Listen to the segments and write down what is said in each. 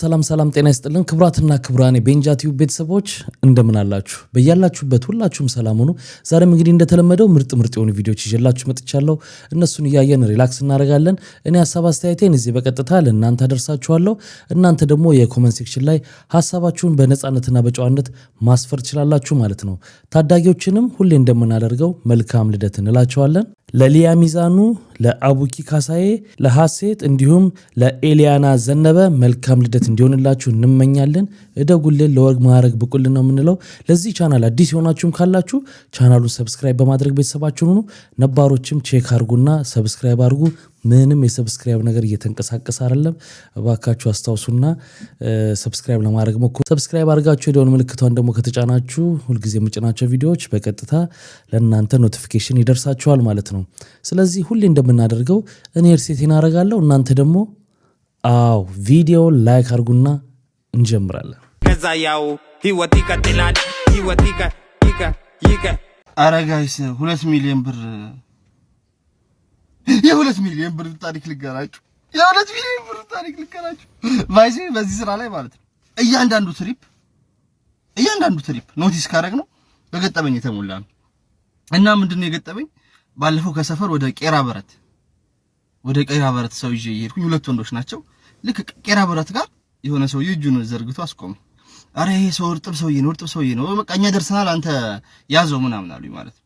ሰላም ሰላም ጤና ይስጥልን ክብራትና ክብራኔ ቤንጃ ቲዩብ ቤተሰቦች እንደምን አላችሁ በያላችሁበት ሁላችሁም ሰላም ሁኑ ዛሬም እንግዲህ እንደተለመደው ምርጥ የሆኑ ቪዲዮዎች ይዤላችሁ መጥቻለሁ እነሱን ያያየን ሪላክስ እናደርጋለን እኔ ሐሳብ አስተያየቴን እዚህ በቀጥታ ለእናንተ አደርሳችኋለሁ እናንተ ደግሞ የኮሜንት ሴክሽን ላይ ሐሳባችሁን በነጻነትና በጨዋነት ማስፈር ትችላላችሁ ማለት ነው ታዳጊዎችንም ሁሌ እንደምናደርገው መልካም ልደት እንላችኋለን ለሊያ ሚዛኑ ለአቡኪ ካሳዬ ለሐሴት እንዲሁም ለኤሊያና ዘነበ መልካም ልደት እንዲሆንላችሁ እንመኛለን እደጉልን ለወርግ ማዕረግ ብቁልን ነው የምንለው ለዚህ ቻናል አዲስ የሆናችሁም ካላችሁ ቻናሉን ሰብስክራይብ በማድረግ ቤተሰባችሁን ሁኑ ነባሮችም ቼክ አድርጉና ሰብስክራይብ አድርጉ ምንም የሰብስክራይብ ነገር እየተንቀሳቀሰ አይደለም እባካችሁ አስተዋውሱና ሰብስክራይብ ለማድረግ ሞክሩ ሰብስክራይብ አድርጋችሁ የደወል ምልክቷን ደግሞ ከተጫናችሁ ሁሉ ጊዜ የምጭናቸው ቪዲዮዎች በቀጥታ ለእናንተ ኖቲፊኬሽን ይደርሳችኋል ማለት ነው ስለዚህ ሁሌ እንደምናደርገው እኔ ርሴቴን አደርጋለሁ እናንተ ደግሞ አው ቪዲዮ ላይክ አድርጉና እንጀምራለን ከዛ ያው ህይወት ይቀጥላል ህይወት ይቀ አረ ጋይስ 2 ሚሊዮን ብር የ2 ሚሊዮን ብር ታሪክ ልገራችሁ የ2 ሚሊዮን ብር ታሪክ ልገራችሁ ቫይስ በዚህ ስራ ላይ ማለት ነው እያንዳንዱ ትሪፕ ኖቲስ ካረግ ነው በገጠመኝ የተሞላ ነው እና ምንድነው የገጠመኝ ባለፈው ከሰፈር ወደ ቄራ በረት ሰው ይዤ ይሄድኩኝ ሁለት ወንዶች ናቸው ልክ ቄራ በረት ጋር የሆነ ሰው እጁን ዘርግቶ አስቆመ አረ ይሄ ሰው እርጥብ ሰውዬ ነው በቃ እኛ ደርሰናል አንተ ያዘው ምናምን አሉኝ ማለት ነው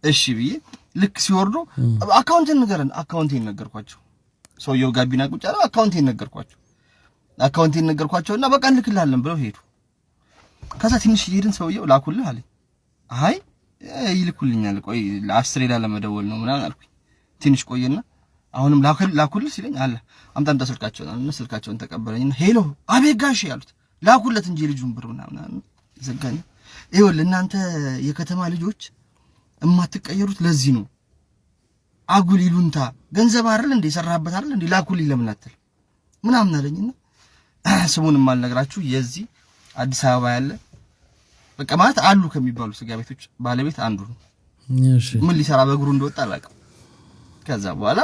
እሺ ብዬ ልክ ሲወርዱ አካውንቴን ነገርኳቸው ሰውየው ጋቢና ቁጭ አለ አካውንቴን ነገርኳቸውና በቃ እንልክልሃለን ብለው ሄዱ ከዛ ትንሽ ይሄድን ሰውየው ላኩልህ አለኝ አይ ይልኩልኛል ቆይ ለ10 ሌላ ለመደወል ነው ምናምን አልኩኝ ትንሽ ቆየና አሁንም ላኩልህ ሲለኝ አለ አምጣ ስልካቸውን ተቀበለኝና ሄሎ አቤት ጋሼ ያሉት ላኩለት እንጂ ልጁን ብር ምናምን ዘጋኝ ይኸውልህ እናንተ የከተማ ልጆች እማትቀየሩት ለዚህ ነው አጉል ይሉንታ ገንዘብ አይደል እንዴ ሰራህበት አይደል እንዴ ላኩልኝ ለምን አትል ምናምን አለኝና ስሙንም አልነግራችሁ የዚህ አዲስ አበባ ያለ በቃ ማለት አሉ ከሚባሉ ስጋ ቤቶች ባለቤት አንዱ ነው እሺ ምን ሊሰራ በእግሩ እንደወጣ አላውቅም ከዛ በኋላ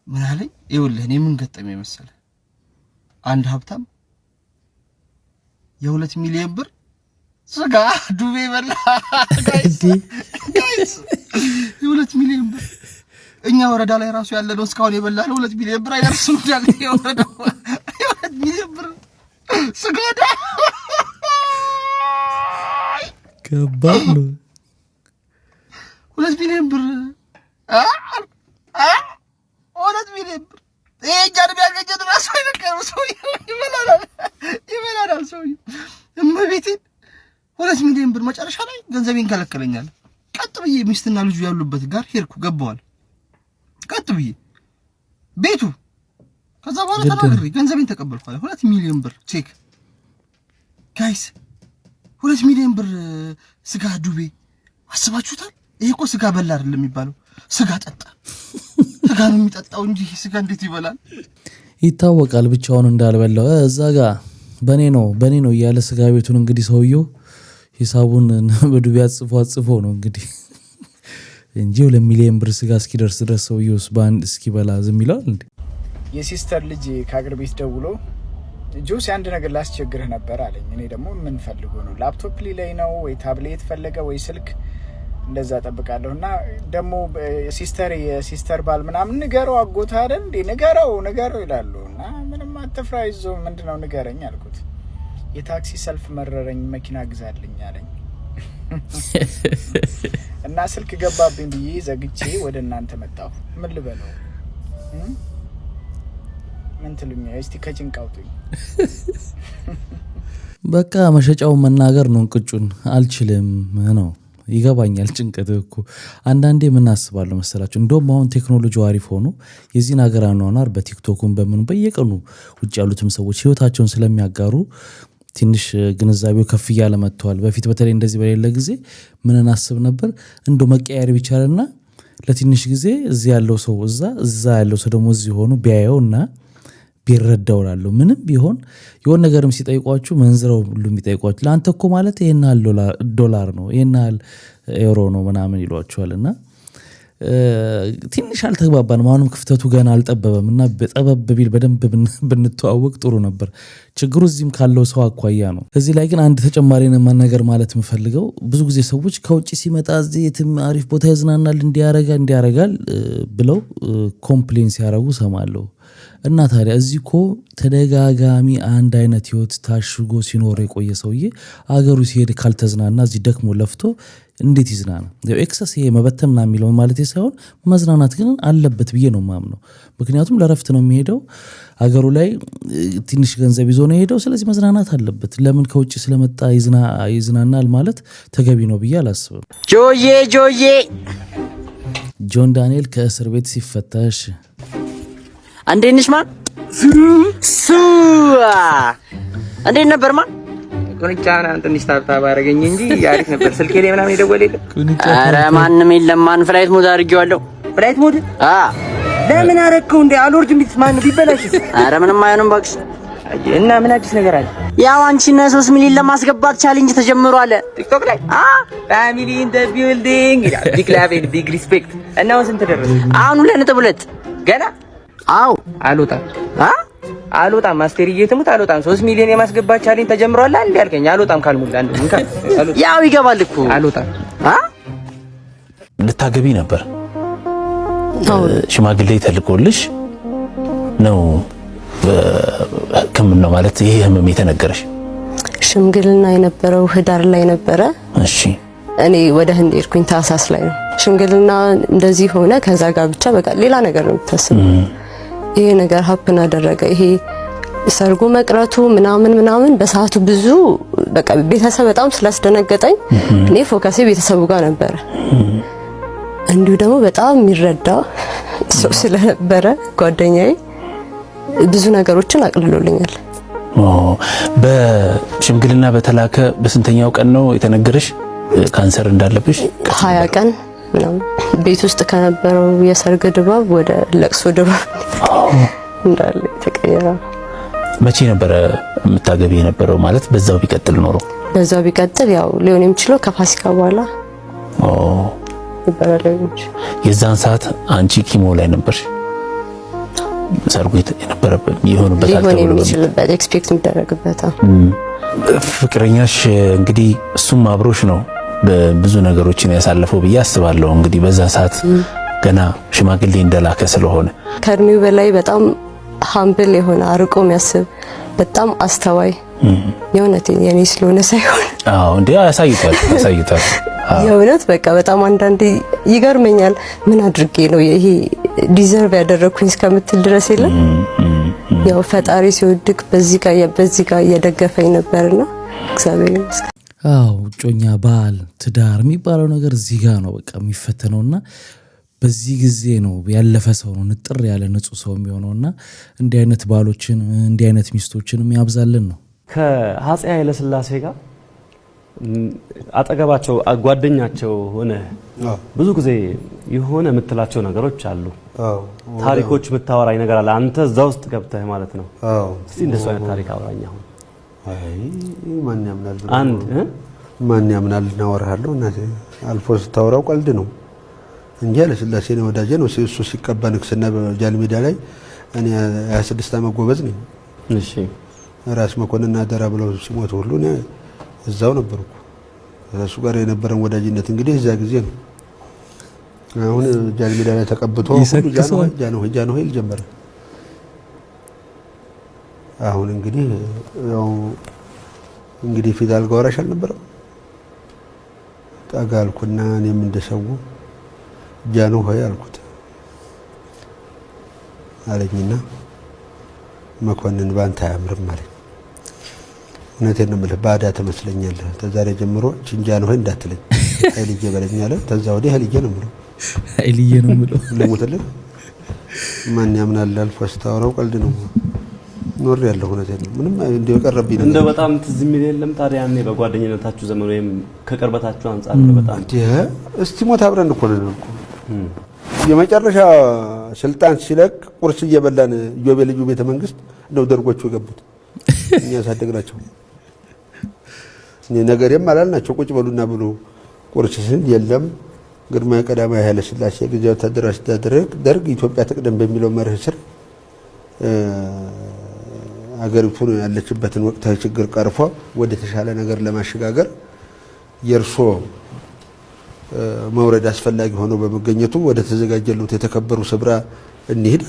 ምን አለኝ ይኸውልህ እኔ ምን ገጠመኝ መሰለህ አንድ ሀብታም የ2 ሚሊዮን ብር ስጋ ዱቤ በላ ጋይስ የ2 ሚሊዮን ብር እኛ ወረዳ ላይ ራሱ ያለ ነው እስካሁን የበላነው 2 ሚሊዮን ብር አይደርስም ዳል የወረዳው 2 ሚሊዮን ብር ስጋ ከባድ ነው 2 ሚሊዮን ብር 2 ሚሊዮን ብር ጃርቢ ያገኘው ራሱ አይነቀርም ሰው ይበላል ሰው እመቤቴን 2 ሚሊዮን ብር መጨረሻ ላይ ገንዘቤን ከለከለኛል ቀጥ ብዬ ሚስትና ልጁ ያሉበት ጋር ሄድኩ ገባዋል ቀጥ ብዬ ቤቱ ከዛ በኋላ ተናግሬ ገንዘቤን ተቀበልኳል 2 ሚሊዮን ብር ቼክ ጋይስ 2 ሚሊዮን ብር ስጋ ዱቤ አስባችሁታል ይሄ እኮ ስጋ በላ አይደለም የሚባለው ስጋ ጠጣ ስጋ ነው የሚጠጣው እንጂ ስጋ እንዴት ይበላል ይታወቃል ብቻውን እንዳልበላው እዛ ጋር በኔ ነው ያለ ስጋ ቤቱን እንግዲህ ሰውየው ሂሳቡን በዱቤ አጽፎ ነው እንግዲህ እንጂ 2 ሚሊዮን ብር ስጋ እስኪደርስ ድረስ ሰውየውስ ባንድ እስኪበላ ዝም ይላል እንዴ የሲስተር ልጅ ከአገር ቤት ደውሎ ጆስ አንድ ነገር ላስቸግርህ ነበር አለኝ እኔ ደግሞ ምን ፈልጎ ነው ላፕቶፕ ላይ ነው ወይ ታብሌት ፈለገ ወይ ስልክ እንደዛ ጠብቃለሁና ደግሞ የሲስተር ባል ምናምን ንገረው አጎታ አይደል እንዴ ንገረው ይላሉና ምንም አትፍራ ይዞ ምንድነው ንገረኝ አልኩት የታክሲ ሰልፍ መረረኝ መኪና ግዛልኝ አለኝ እና ስልክ ገባብኝ ብዬ ዘግቼ ወደ እናንተ መጣሁ ምን ልበለው ምን ትሉኛ እስቲ ከጭንቃውጡኝ በቃ መሸጫው መናገር ነው እንቅጩን አልችልም ነው ይገባኛል ጭንቀት እኮ አንዳንዴ ምን አስባለሁ መሰላችሁ እንደውም አሁን ቴክኖሎጂው አሪፍ ሆኖ የዚህን ሀገር አኗኗር በቲክቶክም በምን በየቀኑ ውጭ ያሉትም ሰዎች ህይወታቸውን ስለሚያጋሩ ትንሽ ግንዛቤው ከፍ እያለ መጥቷል በፊት በተለይ እንደዚህ በሌለ ጊዜ ምን እናስብ ነበር እንደው መቀያየር ቢቻልና ለትንሽ ጊዜ እዚህ ያለው ሰው እዛ ያለው ሰው ደግሞ እዚህ ሆኖ ቢያየውና ቢረዳውላለው ምንም ቢሆን የሆነ ነገርም ሲጠይቋችሁ መንዝረው ሁሉ የሚጠይቋችሁ ለአንተ እኮ ማለት ይሄን ያህል ዶላር ነው ይሄን ያህል ዩሮ ነው ምናምን ይሏችኋልና ትንሽ አልተግባባንም። አሁንም ክፍተቱ ገና አልጠበበም እና በጠበብ ቢል በደንብ ብንተዋወቅ ጥሩ ነበር። ችግሩ እዚህም ካለው ሰው አኳያ ነው። እዚህ ላይ ግን አንድ ተጨማሪ ነገር ማለት የምፈልገው ብዙ ጊዜ ሰዎች ከውጭ ሲመጣ እዚህ የትም አሪፍ ቦታ ይዝናናል እንዲያረጋል ብለው ኮምፕሌን ሲያረጉ ሰማለሁ። እና ታዲያ እዚህ እኮ ተደጋጋሚ አንድ አይነት ህይወት ታሽጎ ሲኖር የቆየ ሰውዬ አገሩ ሲሄድ ካልተዝናና እዚህ ደክሞ ለፍቶ እንዴት ይዝናና? ኤክሰስ ይሄ መበተምና የሚለው ማለት ሳይሆን መዝናናት ግን አለበት ብዬ ነው የማምነው። ምክንያቱም ለረፍት ነው የሚሄደው፣ አገሩ ላይ ትንሽ ገንዘብ ይዞ ነው የሄደው። ስለዚህ መዝናናት አለበት። ለምን ከውጭ ስለመጣ ይዝናናል ማለት ተገቢ ነው ብዬ አላስብም። ጆዬ ጆን ዳንኤል ከእስር ቤት ሲፈታሽ እንዴት ነሽ? እንዴት ነበር? ቁንጫ ምናምን ትንሽ ታብታብ አደረገኝ እንጂ አሪፍ ነበር። ስልኬ ላይ ምናምን የደወለልህ? ኧረ ማንም የለም። ማን ፍላይት ሞድ አድርጌዋለሁ። ፍላይት ሞድ? ለምን አደረግከው እንዴ? አልወርድም ቢት ማን ቢበላሽስ? ኧረ ምንም አይሆንም እባክሽ። እና ምን አዲስ ነገር አለ? ያው አንቺና 3 ሚሊዮን ለማስገባት ቻሌንጅ ተጀምሯል ቲክቶክ ላይ። ፋሚሊ ኢን ዘ ቢልዲንግ ይላል። ቢግ ላቭ ኤንድ ቢግ ሪስፔክት። እና አሁን ስንት ደረሰ? አሁን 2.2 ገና? አው አልወጣም ማስተርዬ ትሙት አልወጣም። 3 ሚሊዮን የማስገባት ቻሌንጅ ተጀምሯል አይደል ያልከኝ? አልወጣም ካልሙላ አንዱ እንካ ያው ይገባል እኮ አልወጣም። ልታገቢ ነበር? ሽማግሌ ተልቆልሽ ነው ሕክምና ማለት ይሄ ህመም የተነገረሽ? ሽምግልና የነበረው ህዳር ላይ ነበረ። እሺ እኔ ወደ ህንድ ሄድኩኝ ታህሳስ ላይ ነው። ሽምግልና እንደዚህ ሆነ። ከዛ ጋር ብቻ በቃ ሌላ ነገር ነው የምታስበው። ይሄ ነገር ሀፕን አደረገ። ይሄ ሰርጉ መቅረቱ ምናምን በሰዓቱ ብዙ በቃ ቤተሰብ በጣም ስላስደነገጠኝ እኔ ፎከሴ ቤተሰቡ ጋር ነበረ። እንዲሁ ደግሞ በጣም የሚረዳ ሰው ስለነበረ ጓደኛዬ ብዙ ነገሮችን አቅልሎልኛል። በሽምግልና በተላከ በስንተኛው ቀን ነው የተነገረሽ ካንሰር እንዳለብሽ? 20 ቀን ምናምን ቤት ውስጥ ከነበረው የሰርግ ድባብ ወደ ለቅሶ ድባብ እንዳለ ተቀየረ። መቼ ነበረ የምታገቢ የነበረው? ማለት በዛው ቢቀጥል ኖሮ? በዛው ቢቀጥል ያው ሊሆን የሚችለው ከፋሲካ በኋላ ይባላል። የዛን ሰዓት አንቺ ኪሞ ላይ ነበርሽ? ሰርጉ የነበረበት ይሆንበት ሊሆን የሚችልበት ኤክስፔክት የሚደረግበት ፍቅረኛሽ እንግዲህ እሱም አብሮሽ ነው ብዙ ነገሮችን ያሳለፈው ብዬ አስባለሁ። እንግዲህ በዛ ሰዓት ገና ሽማግሌ እንደላከ ስለሆነ ከእድሜው በላይ በጣም ሃምብል የሆነ አርቆ የሚያስብ በጣም አስተዋይ የእውነት የኔ ስለሆነ ሳይሆን እንዴ ያሳይታል የእውነት በቃ በጣም አንዳንዴ ይገርመኛል። ምን አድርጌ ነው ይሄ ዲዘርቭ ያደረኩኝ እስከምትል ድረስ የለም። ያው ፈጣሪ ሲወድቅ በዚህ ጋር እየደገፈኝ ነበርና እግዚአብሔር ይመስገን። እጮኛ፣ ባል፣ ትዳር የሚባለው ነገር እዚህ ጋር ነው በቃ የሚፈተነውና በዚህ ጊዜ ነው ያለፈ ሰው ነው ንጥር ያለ ንጹህ ሰው የሚሆነውና እንዲህ አይነት ባሎችን እንዲህ አይነት ሚስቶችን የሚያብዛልን ነው። ከአፄ ኃይለ ሥላሴ ጋር አጠገባቸው ጓደኛቸው ሆነ ብዙ ጊዜ የሆነ የምትላቸው ነገሮች አሉ። ታሪኮች የምታወራኝ ነገር አለ አንተ እዛ ውስጥ ገብተህ ማለት ነው። እስቲ እንደሱ አይነት ታሪክ አውራኝ። አሁን ማን ያምናል? ማን ያምናል? እናወራሃለሁ እና አልፎ ስታወራው ቀልድ ነው እንጂ ለስላሴ ነው ወዳጄ ነው። እሱ ሲቀባ ንግስና በጃል ሜዳ ላይ እኔ 26 ዓመት ጎበዝ ነኝ። እሺ ራስ መኮንንና አደራ ብለው ሲሞቱ ሁሉ እኔ እዛው ነበርኩ። እሱ ጋር የነበረን ወዳጅነት እንግዲህ እዛ ጊዜ ነው። አሁን ጃል ሜዳ ላይ ተቀብቶ ሁሉ ጃኖ ሆይ ጀመረ። አሁን እንግዲህ ያው እንግዲህ ፊት አልጋ ወራሽ አልነበረም። ጠጋልኩና እኔም እንደሰው ጃኖ ሆይ አልኩት አለኝና መኮንን ባንተ አያምርም አለኝ። እውነቴን ነው የምልህ ባዳ ትመስለኛለህ። ተዛሬ ጀምሮ ጃኖ ሆይ እንዳትለኝ ኃይልዬ በለኝ አለ። ተዛ ወዲህ ኃይልዬ ነው የምለው ለሞተልህ ማን ያምናል? አልፎ ስታወራው ቀልድ ነው ኖር ያለው እውነቴን ነው። ምንም እንደው ቀረብኝ ነው እንደው በጣም ትዝ የሚል የለም ታዲያ ያኔ በጓደኝነታችሁ ዘመን ወይም ከቅርበታችሁ አንፃር በጣም እስቲ ሞት አብረን እኮ ነን እኮ የመጨረሻ ስልጣን ሲለቅ ቁርስ እየበላን ኢዮቤልዩ ቤተ መንግስት ነው ደርጎቹ የገቡት። እኛ ያሳደግናቸው ነገርም አላልናቸው ቁጭ በሉና ብሎ ቁርስ ስን የለም ግርማዊ ቀዳማዊ ኃይለ ሥላሴ ጊዜያዊ ወታደራዊ አስተዳደር ደርግ ኢትዮጵያ ትቅደም በሚለው መርህ ስር አገሪቱን ያለችበትን ወቅታዊ ችግር ቀርፎ ወደ ተሻለ ነገር ለማሸጋገር የእርሶ መውረድ አስፈላጊ ሆኖ በመገኘቱ ወደ ተዘጋጀሉት የተከበሩ ስፍራ እንሂድ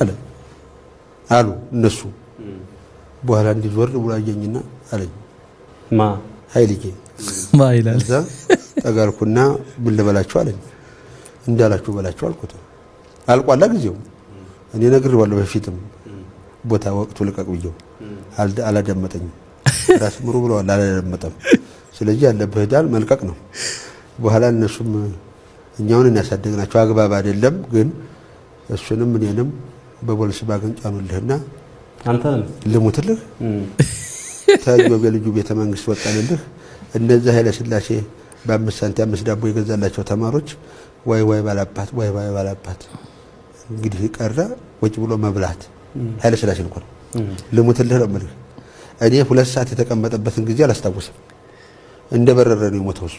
አሉ እነሱ። በኋላ እንዲዞር ብሎ አየኝና አለኝ ኃይልዬ ማይላል እዛ ጠጋልኩና ምን ልበላችሁ አለኝ። እንዳላችሁ በላችሁ አልኩት። አልቋላ ጊዜው እኔ ነግሬዋለሁ በፊትም ቦታ ወቅቱ ልቀቅ ብዬው አላደመጠኝም። ራስ ምሩ ብለዋል አላደመጠም። ስለዚህ ያለብህ ዳል መልቀቅ ነው። በኋላ እነሱም እኛውን እናሳደግናቸው አግባብ አይደለም ግን እሱንም እኔንም በቦልስ ባገን ጫኑልህና አንተም ልሙትልህ ታዩ በልጁ ቤተ መንግስት ወጣልልህ። እንደዛ ኃይለ ሥላሴ በ5 ሳንቲም 5 ዳቦ የገዛላቸው ተማሪዎች ዋይ ባላባት እንግዲህ ቀረ ወጭ ብሎ መብላት ኃይለ ሥላሴ እንኳን ልሙትልህ ነው የምልህ። እኔ 2 ሰዓት የተቀመጠበትን ጊዜ አላስታውስም። እንደበረረ ነው የሞተው እሱ።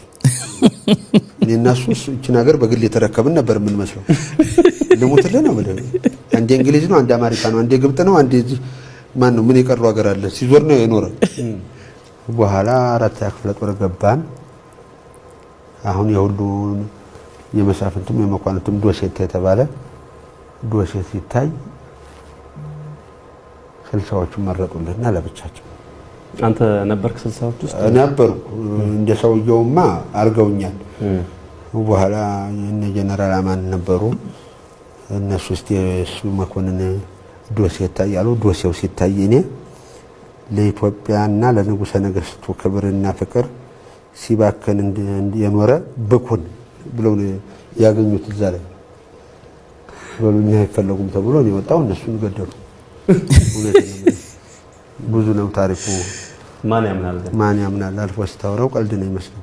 እኔና እሱ እቺን ሀገር በግል የተረከብን ነበር ምን መስለው። ልሙትልህ ነው የምልህ። አንዴ እንግሊዝ ነው፣ አንዴ አሜሪካ ነው፣ አንዴ ግብጽ ነው፣ አንዴ ማን ነው ምን የቀረው ሀገር አለ ሲዞር ነው የኖረ። በኋላ 4ኛ ክፍለ ጦር ገባን። አሁን የሁሉ የመሳፍንቱም የመኳንንቱም ዶሴት የተባለ ዶሴት ሲታይ 60ዎቹ መረጡልህና ለብቻቸው። አንተ ነበርክ 60ዎቹ ውስጥ? ነበርኩ። እንደ ሰውየውማ አርገውኛል። በኋላ እነ ጀነራል አማን ነበሩ። እነሱ እስቲ እሱ መኮንን ዶሴት ታያሉ። ዶሴው ሲታይ እኔ ለኢትዮጵያና ለንጉሠ ነገሥቱ ክብርና ፍቅር ሲባከን የኖረ ብኩን ብለው ያገኙት እዛ ላይ ወሉኛ አይፈለጉም ተብሎ ነው የወጣው። እነሱን ገደሉ። ብዙ ነው ታሪኩ። ማን ያምናል አልፎ ስታወራው ቀልድ ነው ይመስለው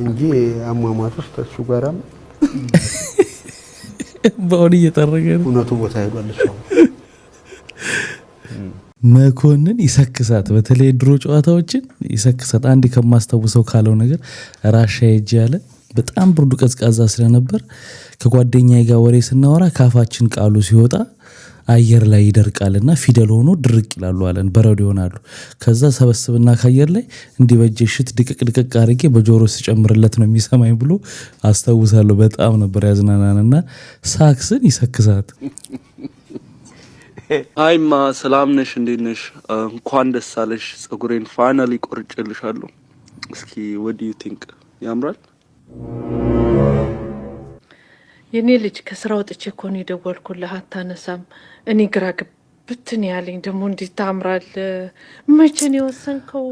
እንጂ አሟሟት ውስጥ እሱ ጋራም በአሁን እየጠረገ ነው። እውነቱ ቦታ ሄዷል። እሱ መኮንን ይሰክሳት፣ በተለይ ድሮ ጨዋታዎችን ይሰክሳት። አንድ ከማስተውሰው ካለው ነገር ራሻ ሄጄ ያለ በጣም ብርዱ ቀዝቃዛ ስለነበር ከጓደኛዬ ጋር ወሬ ስናወራ ካፋችን ቃሉ ሲወጣ አየር ላይ ይደርቃልና ፊደል ሆኖ ድርቅ ይላሉ አለን። በረዶ ይሆናሉ። ከዛ ሰበስብና ከአየር ላይ እንዲህ በጀሽት ድቅቅ አድርጌ በጆሮ ስጨምርለት ነው የሚሰማኝ ብሎ አስተውሳለሁ። በጣም ነበር ያዝናናንና ሳክስን ይሰክሳት። አይማ ሰላም ነሽ? እንዴት ነሽ? እንኳን ደስ አለሽ። ጸጉሬን ፋይናሊ ቆርጬልሻለሁ። እስኪ what do you think ያምራል? የኔ ልጅ ከስራ ወጥቼ እኮ ነው የደወልኩልህ፣ አታነሳም። እኔ ግራ ግብትን ያለኝ ደግሞ እንዴት ታምራል። መቼ ነው የወሰንከው?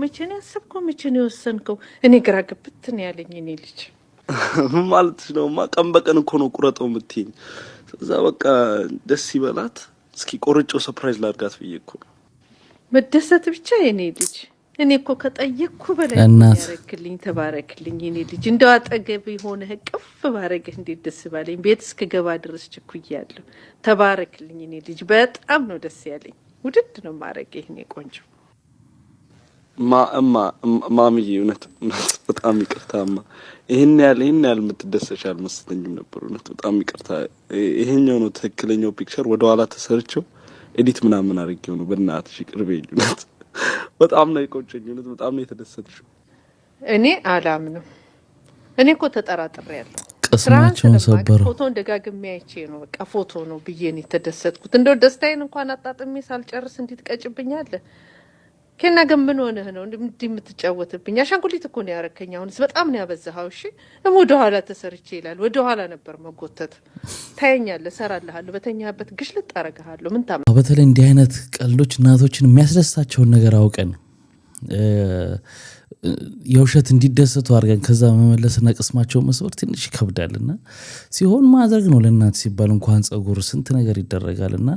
መቼ ነው ያሰብከው? መቼ ነው የወሰንከው? እኔ ግራ ግብትን ያለኝ የኔ ልጅ ማለት ነውማ። ቀን በቀን እኮ ነው ቁረጠው የምትይኝ። እዛ በቃ ደስ ይበላት። እስኪ ቆርጬው ሰርፕራይዝ ላድርጋት ብዬ እኮ መደሰት ብቻ የኔ ልጅ። እኔ እኮ ከጠየቅኩ በላይ ያረክልኝ። ተባረክልኝ የኔ ልጅ። እንደው አጠገብ የሆነ ህቅፍ ባረገህ እንዴት ደስ ባለኝ። ቤት እስከገባ ድረስ ችኩያለሁ። ተባረክልኝ የኔ ልጅ። በጣም ነው ደስ ያለኝ። ውድድ ነው ማረገህ የኔ ቆንጆ። ማምዬ እውነት በጣም ይቅርታማ። ይሄን ያህል የምትደሰሽ አልመሰለኝም ነበር። እውነት በጣም ይቅርታ። ይሄኛው ነው ትክክለኛው ፒክቸር። ወደ ኋላ ተሰርቸው ኤዲት ምናምን አድርጌው ነው። በእናትሽ ይቅር በይኝ። እውነት በጣም ነው የቆጨኝ። እውነት በጣም ነው የተደሰትሽው። እኔ አላምንም። እኔ እኮ ተጠራጥሬያለሁ። ቅስማቸውን ሰበረው። ፎቶን ደጋግሜ አይቼ ነው በቃ ፎቶ ነው ብዬ ነው የተደሰትኩት። እንደው ደስታዬን እንኳን አጣጥሜ ሳልጨርስ እንዴት ቀጭብኛለህ? ከና ግን ምን ሆነህ ነው እንዲህ የምትጫወትብኝ? አሻንጉሊት እኮ ነው ያረከኝ። አሁንስ በጣም ነው ያበዛኸው። እሺ ደግሞ ወደ ኋላ ተሰርቼ ይላል። ወደ ኋላ ነበር መጎተት። ታየኛለህ፣ እሰራልሃለሁ፣ በተኛበት ግሽልጥ አረጋለሁ። ምን ታማ። በተለይ እንዲህ አይነት ቀልዶች እናቶችን የሚያስደስታቸውን ነገር አውቀን የውሸት እንዲደሰቱ አድርገን ከዛ መመለስና ቅስማቸውን መስበር ትንሽ ይከብዳልና ሲሆን ማድረግ ነው። ለእናት ሲባል እንኳን ጸጉር ስንት ነገር ይደረጋልና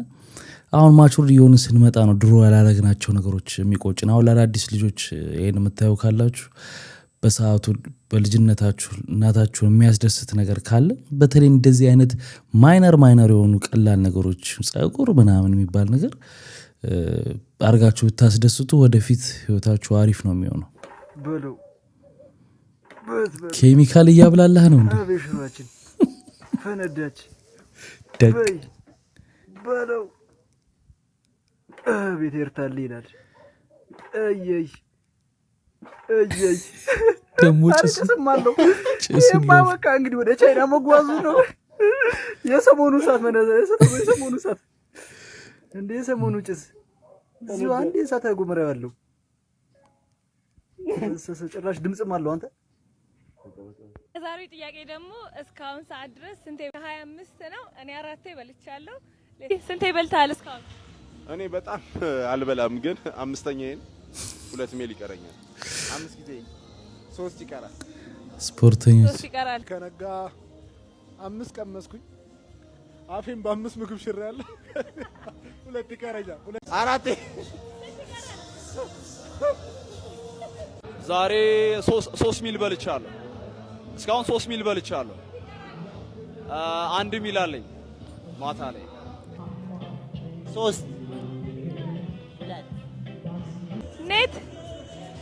አሁን ማቹር እየሆንን ስንመጣ ነው ድሮ ያላረግናቸው ነገሮች የሚቆጭን። አሁን ለአዳዲስ ልጆች ይሄን የምታዩ ካላችሁ በሰዓቱ በልጅነታችሁ እናታችሁን የሚያስደስት ነገር ካለ በተለይ እንደዚህ አይነት ማይነር የሆኑ ቀላል ነገሮች ጸጉር ምናምን የሚባል ነገር አርጋችሁ ብታስደስቱ ወደፊት ህይወታችሁ አሪፍ ነው የሚሆነው። በለው ኬሚካል እያብላላህ ነው እንዴ? አቤሽራችን ፈነዳች ደግ በለው አቤት ኤርታል ይላል። እየይ እየይ ደሞ ጭስ ማለው በቃ እንግዲህ ወደ ቻይና መጓዙ ነው። የሰሞኑ ሰዓት የሰሞኑ ሰዓት እንዴ የሰሞኑ ጭስ እዚሁ አንዴ ሰዓት ጎመራ ያለው ጭራሽ ድምጽም አለው። አንተ ዛሬው ጥያቄ ደግሞ እስካሁን ሰዓት ድረስ ስንቴ 25 ነው። እኔ 4 በልቻለሁ። ስንቴ በልታል እስካሁን? እኔ በጣም አልበላም፣ ግን አምስተኛዬን 2 ሜል ይቀረኛል። 5 ጊዜ 3 ይቀራል። ስፖርተኞች 3 ይቀራል። ከነጋ 5 ቀመስኩኝ። አፌን በ5 ምግብ ሽሬያለሁ። 2 ይቀረኛል። 4 ዛሬ 3 ሚል በልቻለሁ። እስካሁን 3 ሚል በልቻለሁ። 1 ሚል አለኝ ማታ ላይ 3 ኔት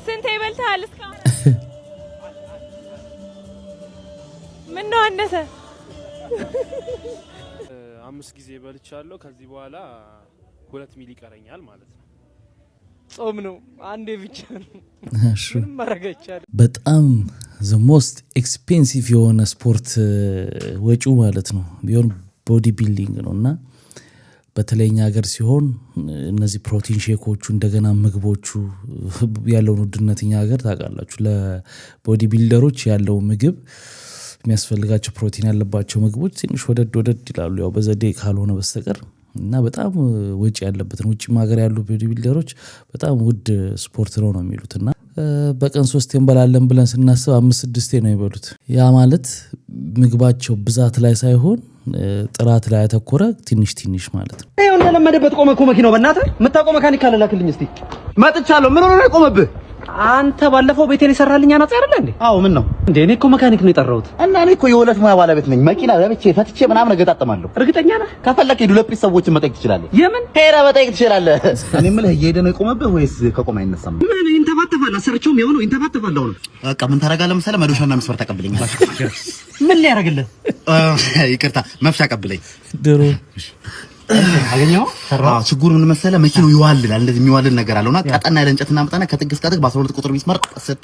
ስንቴ በልታል እስካሁን? ምን ነው አነሰ? 5 ጊዜ በልቻለሁ። ከዚህ በኋላ 2 ሚል ይቀረኛል ማለት ነው። ጾም ነው አንዴ ብቻ ነው። ምንም ማድረግ አይቻልም። በጣም the most expensive የሆነ ስፖርት ወጪው ማለት ነው ቢሆን ቦዲ ቢልዲንግ ነውና በተለይኛ ሀገር ሲሆን እነዚህ ፕሮቲን ሼኮቹ እንደገና ምግቦቹ ያለውን ውድነትኛ ሀገር ታውቃላችሁ። ለቦዲ ቢልደሮች ያለው ምግብ የሚያስፈልጋቸው ፕሮቲን ያለባቸው ምግቦች ትንሽ ወደድ ይላሉ፣ ያው በዘዴ ካልሆነ በስተቀር እና በጣም ወጪ ያለበትን ውጪም ሀገር ያሉ ቦዲ ቢልደሮች በጣም ውድ ስፖርት ነው የሚሉትና በቀን 3 እንበላለን ብለን ስናስብ 5-6 ነው የሚበሉት። ያ ማለት ምግባቸው ብዛት ላይ ሳይሆን ጥራት ላይ ያተኮረ ትንሽ ማለት ነው። ይሄው እንደለመደበት ቆመ እኮ መኪናው። በእናትህ የምታውቀው መካኒክ ካለ ላክልኝ እስቲ። መጥቻለሁ። ምን ሆነ ነው የቆመብህ? አንተ ባለፈው ቤቴን ይሰራልኝ አናጽ አይደለ እንዴ? አዎ ምን ነው እንዴ? እኔ እኮ መካኒክ ነው የጠራሁት። እና እኔ እኮ የሁለት ሙያ ባለቤት ነኝ። መኪና ለብቼ ፈትቼ ምናምን እገጣጠማለሁ። እርግጠኛ ነህ? ከፈለክ ዱለጲስ ሰዎችን መጠየቅ ትችላለህ። የምን ሄራ መጠየቅ ትችላለህ። እኔ የምልህ እየሄደ ነው የቆመብህ ወይስ ከቆመ አይነሳም? ምን ይንተባተባል? አሰርቸውም የሆነው ይንተባተባል። አሁን በቃ ምን ታረጋለህ መሰለህ? መዶሻና መስፈር ተቀብለኛል። ምን ሊያረግልህ? ይቅርታ መፍቻ ቀብለኝ። ድሮ አገኘው ሰራ። ችግሩ ምን መሰለህ? መኪናው ይዋልላል። እንደዚህ የሚዋልል ነገር አለውና ቀጠና ያለ እንጨት እናመጣና ከጥግ እስከ ጥግ በ12 ቁጥር ቢስማር ቀስት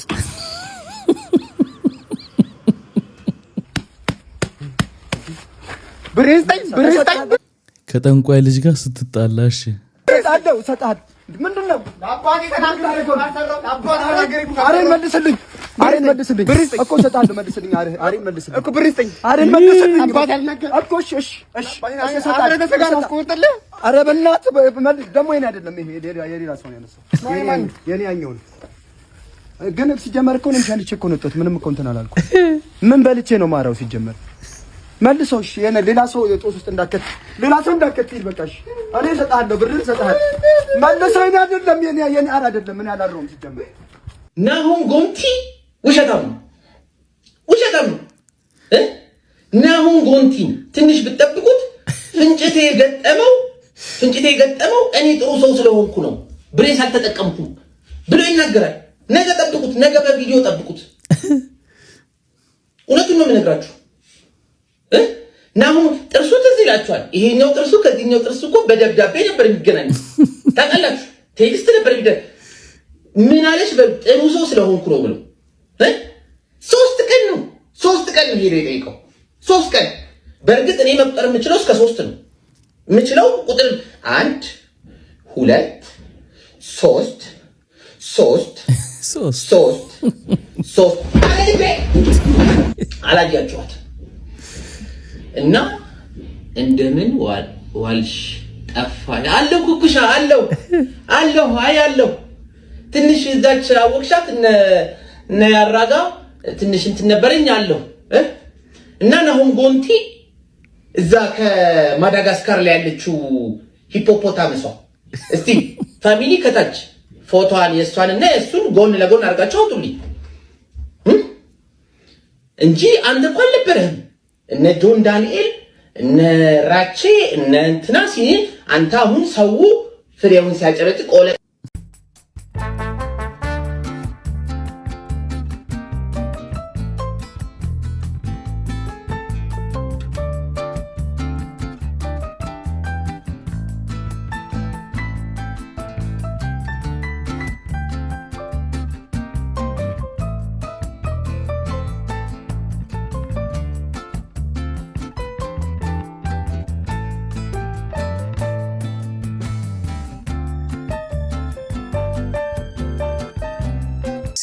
ብሬስታኝ ከጠንቋይ ልጅ ጋር ስትጣላሽ ሰጣድ ምንድነው? አባቴ ተናግረህ ነው አባቴ ተናግረህ አሬን መልስልኝ እኮ ሰጣለሁ። መልስልኝ አሬን መልስልኝ እኮ ብሬስታኝ አሬን መልስልኝ አባቴ አልነገር እኮ እሺ ሰጣለሁ። ተሰጋራ አስቆጥልህ። አረ በእናትህ ደግሞ የኔ አይደለም ይሄ የሌላ ሰው ነው ያነሳው። የኔ ያኛው ነው ግን ሲጀመር እኮ ነው ሻልቼ እኮ ነው ምንም እኮ እንትን አላልኩም። ምን በልቼ ነው ማራው ሲጀመር መልሰው እሺ የኔ ሌላ ሰው የጦስ ውስጥ እንዳከት ሌላ ሰው እንዳከት ይል በቃ እሺ እኔ ሰጣለሁ ብርን ሰጣለሁ መልሰው የኔ አይደለም የኔ አይደለም ምን ያላረውም ሲጀመር ናሆም ጎንቲ ውሸታም ነው ናሆም ጎንቲ ትንሽ ብትጠብቁት ፍንጭቴ የገጠመው እኔ ጥሩ ሰው ስለሆንኩ ነው ብሬስ አልተጠቀምኩም ብሎ ይናገራል። ነገ ጠብቁት፣ ነገ በቪዲዮ ጠብቁት። እውነቱን ነው የምነግራችሁ። ናሆም ጥርሱ ትዝ ይላችኋል። ይሄኛው ጥርሱ ከዚህኛው ጥርሱ እኮ በደብዳቤ ነበር የሚገናኘው። ታውቃላችሁ፣ ቴክስት ነበር የሚደረግ። ምን አለሽ? ጥሩ ሰው ስለሆንኩ ነው ብሎ 3 ቀን ነው ሄዶ የጠየቀው። 3 ቀን። በእርግጥ እኔ መቁጠር የምችለው እስከ 3 ነው የምችለው። ቁጥር 1 2 3 አላያችኋት እና እንደምን ዋልሽ ጠፋ አለው ኩኩሻ አለው ትንሽ እዛች አወቅሻት እነ ያራጋ ትንሽ እንትን ነበረኝ አለው እና ናሆም ጎንቲ እዛ ከማዳጋስካር ላይ ያለችው ሂፖፖታመሷ እስቲ ፋሚሊ ከታች ፎቶዋን የእሷንና የእሱን ጎን ለጎን አድርጋችሁ አውጡልኝ እንጂ አንተ እኮ አልነበረህም። እነ ጆን ዳንኤል እነ ራቼ እነ እንትና ሲል አንተ አሁን ሰው ፍሬውን ሲያጨበጭ ቆለ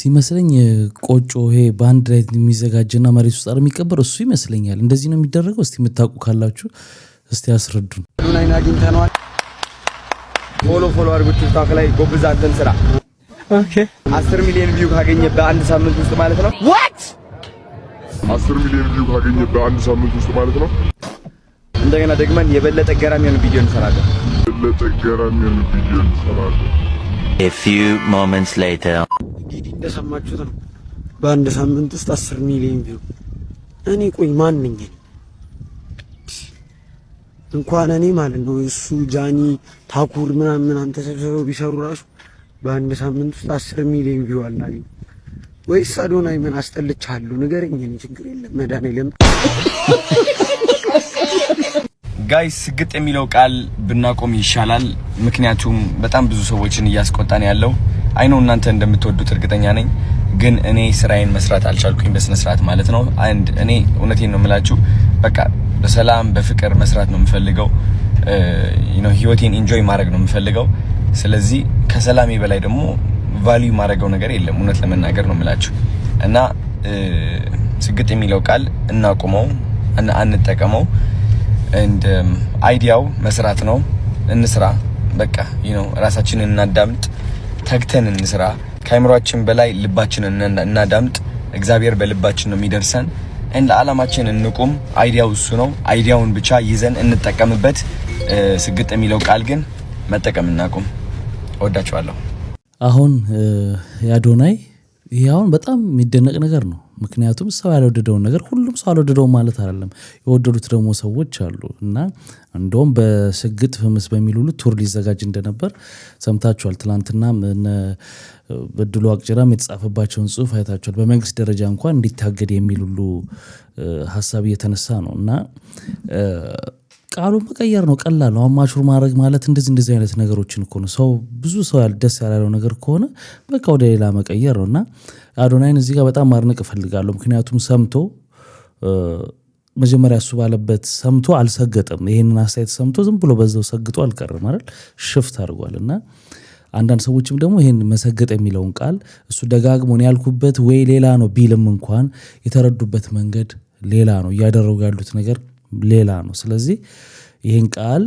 ሲመስለኝ ቆጮ ይሄ ባንድ ላይ የሚዘጋጅና መሬት ውስጥ የሚቀበር እሱ ይመስለኛል። እንደዚህ ነው የሚደረገው? እስቲ የምታውቁ ካላችሁ እስቲ አስረዱን። አዶናይን አግኝተነዋል። ፎሎ አድርጉት ቲክቶክ ላይ ጎብዛትን ስራ። ኦኬ 10 ሚሊዮን ቪው ካገኘ በአንድ ሳምንት ውስጥ ማለት ነው። ዋት 10 ሚሊዮን ቪው ካገኘ በአንድ ሳምንት ውስጥ ማለት ነው። እንደገና ደግመን የበለጠ ገራሚ የሆነ ቪዲዮ እንሰራለን። A few moments later እንግዲህ እንደሰማችሁት ነው በአንድ ሳምንት ውስጥ 10 ሚሊዮን ቪው። እኔ ቆይ ማን ነኝ? እንኳን እኔ ማለት ነው እሱ ጃኒ ታኩር ምናምን አንተ ሰብስበው ቢሰሩ ራሱ በአንድ ሳምንት ውስጥ 10 ሚሊዮን ቪው አላገኝ። ወይስ አዶናይ ምን አስጠልቻለሁ? ንገረኝ። እኔ ችግር የለም መድኃኒዓለም ጋይስ ስግጥ የሚለው ቃል ብናቆም ይሻላል። ምክንያቱም በጣም ብዙ ሰዎችን እያስቆጣን ያለው አይ ነው። እናንተ እንደምትወዱት እርግጠኛ ነኝ፣ ግን እኔ ስራዬን መስራት አልቻልኩኝ በስነ ስርዓት ማለት ነው። አንድ እኔ እውነቴን ነው የምላችሁ፣ በቃ በሰላም በፍቅር መስራት ነው የምፈልገው። ህይወቴን ኢንጆይ ማድረግ ነው የምፈልገው። ስለዚህ ከሰላሜ በላይ ደግሞ ቫልዩ ማድረገው ነገር የለም፣ እውነት ለመናገር ነው የምላችሁ። እና ስግጥ የሚለው ቃል እናቁመው፣ አንጠቀመው። and አይዲያው መስራት ነው። እንስራ በቃ ራሳችንን እናዳምጥ፣ ተግተን እንስራ። ከአይምሮአችን በላይ ልባችንን እናዳምጥ። እግዚአብሔር በልባችን ነው የሚደርሰን። እንደ ዓላማችን እንቁም። አይዲያው እሱ ነው። አይዲያውን ብቻ ይዘን እንጠቀምበት። ስግጥ የሚለው ቃል ግን መጠቀም እናቁም። እወዳችኋለሁ። አሁን የአዶናይ ይሄ አሁን በጣም የሚደነቅ ነገር ነው። ምክንያቱም ሰው ያልወደደውን ነገር ሁሉም ሰው አልወደደውም ማለት አይደለም። የወደዱት ደግሞ ሰዎች አሉ እና እንደውም በስግጥ ፍምስ በሚል ሁሉ ቱር ሊዘጋጅ እንደነበር ሰምታችኋል። ትናንትና በድሉ አቅጅራም የተጻፈባቸውን ጽሁፍ አይታችኋል። በመንግስት ደረጃ እንኳን እንዲታገድ የሚል ሁሉ ሀሳብ እየተነሳ ነው እና ቃሉን መቀየር ነው ቀላል ነው። አማቹር ማድረግ ማለት እንደዚህ አይነት ነገሮችን እኮ ነው። ሰው ብዙ ሰው ደስ ያላለው ነገር ከሆነ በቃ ወደ ሌላ መቀየር ነውና አዶናይን እዚህ ጋር በጣም ማድነቅ እፈልጋለሁ። ምክንያቱም ሰምቶ መጀመሪያ እሱ ባለበት ሰምቶ አልሰገጠም። ይሄንን አስተያየት ሰምቶ ዝም ብሎ በዛው ሰግጦ አልቀረም አይደል? ሽፍት አድርጓልና አንዳንድ ሰዎችም ደግሞ ይሄን መሰገጥ የሚለውን ቃል እሱ ደጋግሞ ያልኩበት ወይ ሌላ ነው ቢልም እንኳን የተረዱበት መንገድ ሌላ ነው፣ እያደረጉ ያሉት ነገር ሌላ ነው። ስለዚህ ይሄን ቃል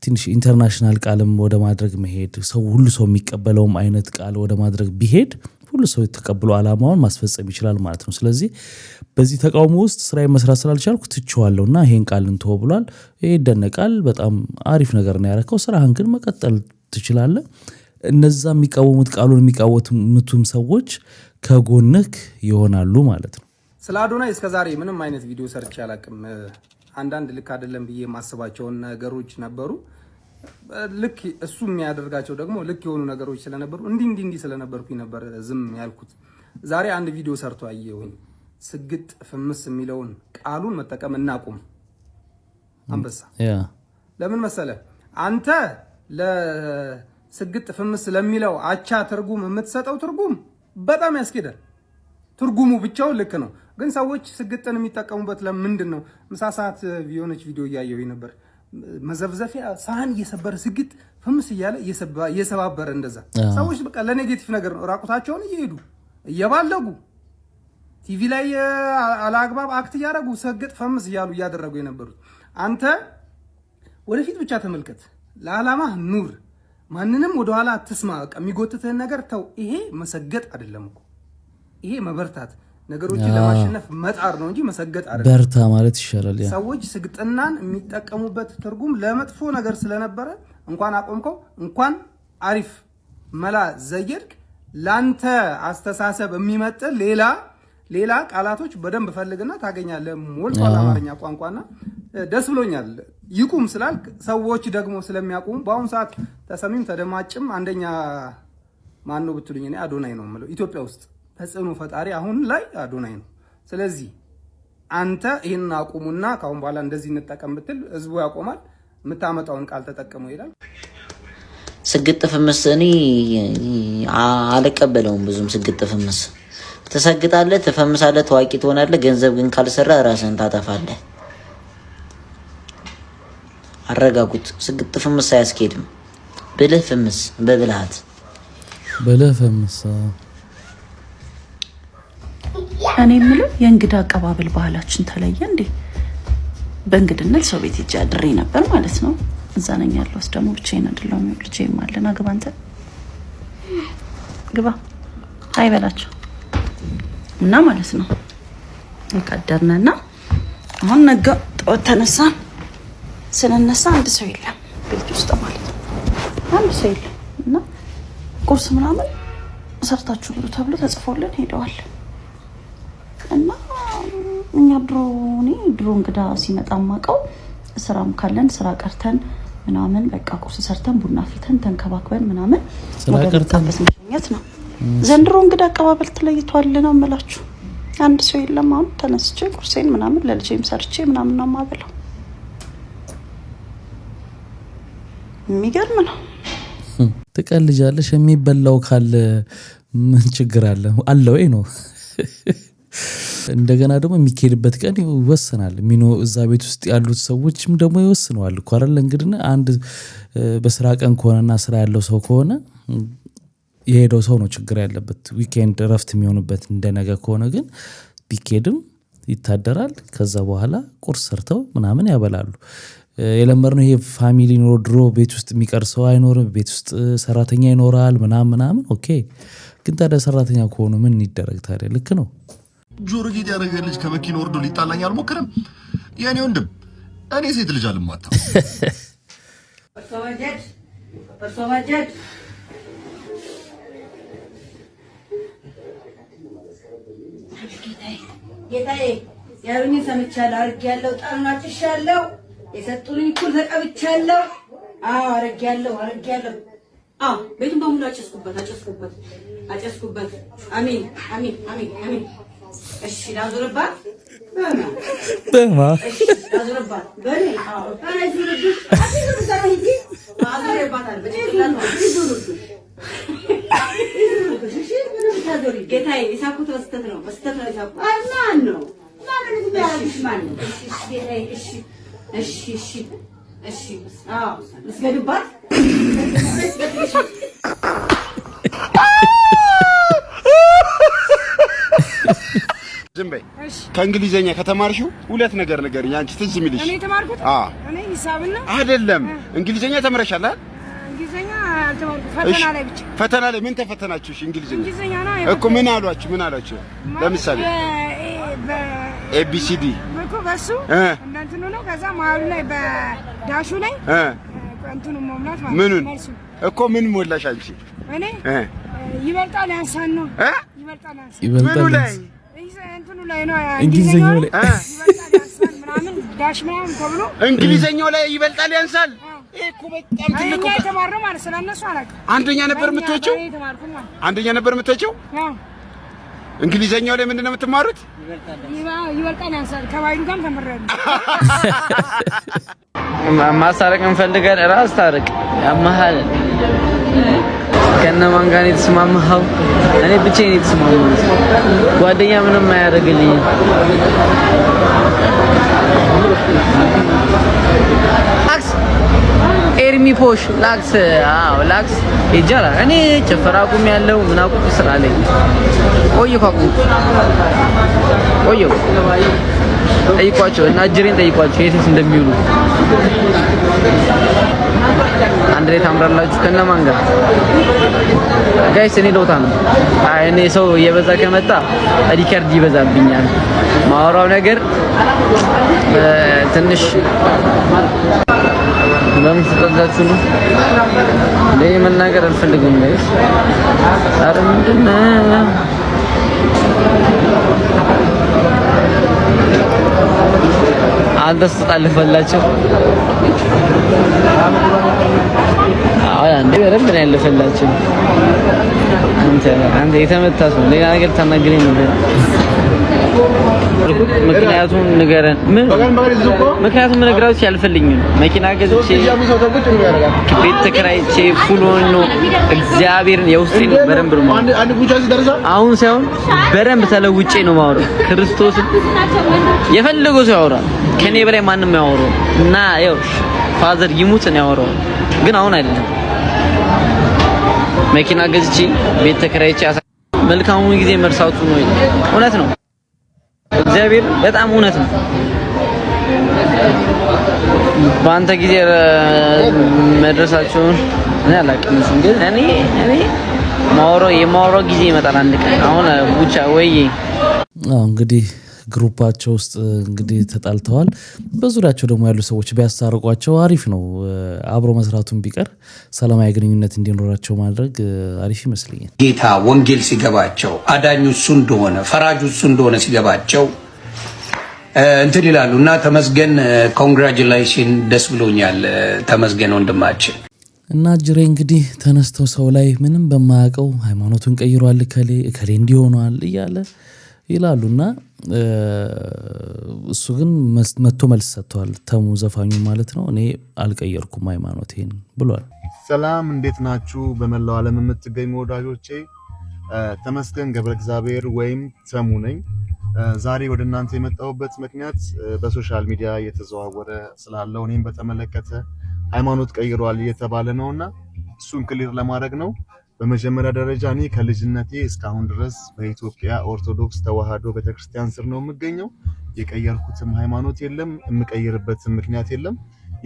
ትንሽ ኢንተርናሽናል ቃልም ወደ ማድረግ መሄድ፣ ሰው ሁሉ ሰው የሚቀበለውም አይነት ቃል ወደ ማድረግ ቢሄድ ሁሉ ሰው የተቀበሉ ዓላማውን ማስፈጸም ይችላል ማለት ነው። ስለዚህ በዚህ ተቃውሞ ውስጥ ስራዬ መስራት ስላልቻልኩ ትቼዋለሁና ይሄን ቃል እንተው ብሏል። ይሄ ይደነቃል። በጣም አሪፍ ነገር ነው ያደረከው። ስራህን ግን መቀጠል ትችላለህ። እነዛ የሚቃወሙት ቃሉን የሚቃወሙትም ሰዎች ከጎንህ ይሆናሉ ማለት ነው። ስለ አዶናይ እስከዛሬ ምንም አይነት ቪዲዮ ሰርቼ አላውቅም። አንዳንድ ልክ አይደለም ብዬ የማስባቸውን ነገሮች ነበሩ። ልክ እሱ የሚያደርጋቸው ደግሞ ልክ የሆኑ ነገሮች ስለነበሩ እንዲህ ስለነበርኩኝ ነበር ዝም ያልኩት። ዛሬ አንድ ቪዲዮ ሰርቶ አየሁኝ። ስግጥ ፍምስ የሚለውን ቃሉን መጠቀም እናቁም። አንበሳ ለምን መሰለ? አንተ ለስግጥ ፍምስ ለሚለው አቻ ትርጉም የምትሰጠው ትርጉም በጣም ያስኬዳል። ትርጉሙ ብቻው ልክ ነው፣ ግን ሰዎች ስግጥን የሚጠቀሙበት ለምንድን ነው? ምሳ ሰዓት የሆነች ቪዲዮ እያየሁኝ ነበር። መዘፍዘፊያ ሳህን እየሰበረ ስግጥ ፍምስ እያለ እየሰባበረ እንደዛ ሰዎች በቃ ለኔጌቲቭ ነገር ነው ራቁታቸውን እየሄዱ እየባለጉ ቲቪ ላይ አላግባብ አክት እያደረጉ ሰግጥ ፍምስ እያሉ እያደረጉ የነበሩት። አንተ ወደፊት ብቻ ተመልከት፣ ለዓላማ ኑር፣ ማንንም ወደኋላ አትስማ። በቃ የሚጎትትህን ነገር ተው። ይሄ መሰገጥ አይደለም እኮ፣ ይሄ መበርታት፣ ነገሮችን ለማሸነፍ መጣር ነው እንጂ መሰገጥ አይደለም። በርታ ማለት ይሻላል። ሰዎች ስግጥናን የሚጠቀሙበት ትርጉም ለመጥፎ ነገር ስለነበረ እንኳን አቆምከው፣ እንኳን አሪፍ መላ ዘየድክ። ላንተ አስተሳሰብ የሚመጥን ሌላ ቃላቶች በደንብ ፈልግና ታገኛለህ። ሞልቷል አማርኛ ቋንቋና ደስ ብሎኛል። ይቁም ስላልክ ሰዎች ደግሞ ስለሚያቆሙ በአሁኑ ሰዓት ተሰሚም ተደማጭም አንደኛ ማን ነው ብትሉኝ እኔ አዶናይ ነው የምለው። ኢትዮጵያ ውስጥ ተጽዕኖ ፈጣሪ አሁን ላይ አዶናይ ነው። ስለዚህ አንተ ይሄን አቁሙና ካሁን በኋላ እንደዚህ እንጠቀም ብትል ህዝቡ ያቆማል። የምታመጣውን ቃል ተጠቀሙ ይላል። ስግጥ ፍምስ እኔ አልቀበለውም ብዙም። ስግጥ ፍምስ ትሰግጣለህ፣ ትፈምሳለህ፣ ታዋቂ ትሆናለህ። ገንዘብ ግን ካልሰራ ራስህን ታጠፋለህ። አረጋጉት። ስግጥ ፍምስ አያስኬድም። ብልህ ፍምስ፣ በብልሃት ብልህ ፍምስ። እኔ የምለው የእንግዳ አቀባበል ባህላችን ተለየ እንዴ? በእንግድነት ሰው ቤት ሄጄ አድሬ ነበር ማለት ነው። እዛ ነኝ ያለሁት ደግሞ ብቻዬን አይደለሁም። ልጄም አለ። ና ግባ አንተ ግባ አይበላቸው እና ማለት ነው እንካደርነና አሁን ነገ ጠዋት ተነሳን። ስንነሳ አንድ ሰው የለም ቤት ውስጥ ማለት ነው። አንድ ሰው የለም እና ቁርስ ምናምን ሰርታችሁ ብሉ ተብሎ ተጽፎልን ሄደዋል። እና እኛ ድሮ እንግዳ ሲመጣ ማቀው ስራም ካለን ስራ ቀርተን ምናምን በቃ ቁርስ ሰርተን ቡና ፍልተን ተንከባክበን ምናምን ስራ ቀርተን መስመኘት ነው። ዘንድሮ እንግዳ አቀባበል ተለይቷል ነው የምላችሁ። አንድ ሰው የለም። አሁን ተነስቼ ቁርሴን ምናምን ለልጄም ሰርቼ ምናምን ነው ማበላው። የሚገርም ነው። ትቀልጃለሽ። የሚበላው ካለ ምን ችግር አለ? አለው ነው። እንደገና ደግሞ የሚኬድበት ቀን ይወሰናል። እዛ ቤት ውስጥ ያሉት ሰዎችም ደግሞ ይወስነዋል እኮ አይደል? እንግዲህ አንድ በስራ ቀን ከሆነና ስራ ያለው ሰው ከሆነ የሄደው ሰው ነው ችግር ያለበት። ዊኬንድ እረፍት የሚሆንበት እንደነገ ከሆነ ግን ቢኬድም ይታደራል። ከዛ በኋላ ቁርስ ሰርተው ምናምን ያበላሉ። የለመድነው ይሄ ፋሚሊ ኖሮ ድሮ ቤት ውስጥ የሚቀር ሰው አይኖርም። ቤት ውስጥ ሰራተኛ ይኖራል ምናምን። ኦኬ፣ ግን ታዲያ ሰራተኛ ከሆኑ ምን ይደረግ ታዲያ? ልክ ነው። ጆሮ ጌጥ ያደረገ ልጅ ከመኪና ወርዶ ሊጣላኝ አልሞክርም። የኔ ወንድም እኔ ሴት ልጅ አልማታም። ጌታዬ ያሉኝ ሰምቻለሁ፣ አድርጌያለሁ፣ ጣኑን አጭሻለሁ፣ የሰጡኝ እኩል ተቀብቻለሁ። አዎ አድርጌያለሁ። አዎ ቤቱን በሙሉ አጨስኩበት። አሜን። እሺ ላዙርባት በማ ላዙርባት በኔ አዎ ታይዙርብሽ አትይዙርብሽ እንጂ አዙርባታል በጭላል ነው ይዙርብሽ ጌታዬ የሳኩት በስተት ነው የሳኩት። ማን ነው ማን ነው? እሺ አዎ ልስገድባት። ዝም በይ። ከእንግሊዘኛ ከተማርሽው ሁለት ነገር ንገሪኝ። አንቺ ትዝ የሚልሽ። እኔ ተማርኩት እኔ ሂሳብና አይደለም እንግሊዘኛ ተምረሻል አይደል? እንግሊዘኛ አልተማርኩም። ፈተና ላይ ብቻ። ፈተና ላይ ምን ተፈተናችሁ? እንግሊዘኛ ነው እኮ። ምን አሏችሁ? ለምሳሌ ኤቢሲዲ እኮ በሱ እናንተኑ ነው። ከዛ መሀሉ ላይ በዳሹ ላይ እንትኑ መሙላት ማለት ምኑን እኮ ምን ሞላሽ አንቺ? እኔ ይበልጣል ያንሳል ነው ይበልጣል ምኑ ላይ እንትኑ ላይ ነው እንግሊዘኛው ላይ ይበልጣል ያንሳል ምናምን ዳሽ ምናምን ተብሎ እንግሊዘኛው ላይ ይበልጣል ያንሳል። እኮ በጣም ትልቅ እኛ የተማርነው ማለት ስለነሱ አላውቅም። አንደኛ ነበር የምትወጪው? አንደኛ ነበር የምትወጪው? እንግሊዘኛው ላይ ምንድነው የምትማሩት? ይበልጣል ያንሳል። ከባይዱ ጋር ተመረጥን። ማሳረቅ እንፈልጋለን። ራስ ታረቅ ያመሃል ከነማን ጋር የተስማማኸው? እኔ ብቻዬን የተስማማሁት። ጓደኛ ምንም አያደርግልኝ። ላክስ ኤርሚ ፖሽ ላክስ ላክስ ይጃላል። እኔ ጭፈራ አቁም ያለው ምን አቁም ስራ ላይ ቆየሁ። ጠይቋቸው እና እጅሬን ጠይቋቸው የትስ እንደሚውሉ። አንድ ላይ ታምራላችሁ። ከነማን ጋር ጋይስ? እኔ ዶታ ነው። እኔ ሰው እየበዛ ከመጣ ሪከርድ ይበዛብኛል። ማወራው ነገር ትንሽ ለምን ተጠጋችሁ ነው? ለኔ መናገር አልፈልግም ጋይስ። ኧረ ምንድን ነው አንተስ ተጣልፈላችሁ? አንዴ በደንብ ነው ያለፈላችሁ። አንተ የተመታስ ነው ሌላ ነገር ታናግረኝ ነበር። ምክንያቱም ንገረን። ምክንያቱም ነግራችሁ ያልፈልኝም መኪና ገዝቼ ቤት ተከራይቼ ፉል ሆኖ እግዚአብሔርን የውስጤን በደንብ ነው አሁን ሳይሆን በደንብ ተለውጬ ነው የማወራው። ክርስቶስን የፈለገው ሰው ያወራል። ከኔ በላይ ማንም ያወራው እና ያው ፋዘር ይሙት ነው ያወራው። ግን አሁን አይደለም። መኪና ገዝቼ ቤት ተከራይቼ መልካሙን ጊዜ መርሳቱ ነው። እውነት ነው። እግዚአብሔር በጣም እውነት ነው። በአንተ ጊዜ መድረሳቸውን እኔ አላውቅም። ግን እኔ የማወራው ጊዜ ይመጣል አንድ ቀን። አሁን ቡቻ ወይ እንግዲህ ግሩፓቸው ውስጥ እንግዲህ ተጣልተዋል። በዙሪያቸው ደግሞ ያሉ ሰዎች ቢያስታርቋቸው አሪፍ ነው። አብሮ መስራቱን ቢቀር ሰላማዊ ግንኙነት እንዲኖራቸው ማድረግ አሪፍ ይመስለኛል። ጌታ ወንጌል ሲገባቸው አዳኙ እሱ እንደሆነ ፈራጁ እሱ እንደሆነ ሲገባቸው እንትን ይላሉ እና ተመስገን ኮንግራቹሌሽን ደስ ብሎኛል ተመስገን ወንድማችን። እና ጅሬ እንግዲህ ተነስተው ሰው ላይ ምንም በማያውቀው ሃይማኖቱን ቀይሯል እከሌ እንዲሆኗል እያለ ይላሉና እሱ ግን መጥቶ መልስ ሰጥቷል። ተሙ ዘፋኙ ማለት ነው። እኔ አልቀየርኩም ሃይማኖቴን ብሏል። ሰላም እንዴት ናችሁ? በመላው ዓለም የምትገኙ ወዳጆቼ ተመስገን ገብረ እግዚአብሔር ወይም ተሙ ነኝ። ዛሬ ወደ እናንተ የመጣሁበት ምክንያት በሶሻል ሚዲያ እየተዘዋወረ ስላለው እኔም በተመለከተ ሃይማኖት ቀይሯል እየተባለ ነውና እሱን ክሊር ለማድረግ ነው። በመጀመሪያ ደረጃ እኔ ከልጅነቴ እስካሁን ድረስ በኢትዮጵያ ኦርቶዶክስ ተዋህዶ ቤተክርስቲያን ስር ነው የምገኘው። የቀየርኩትም ሃይማኖት የለም፣ የምቀይርበትም ምክንያት የለም።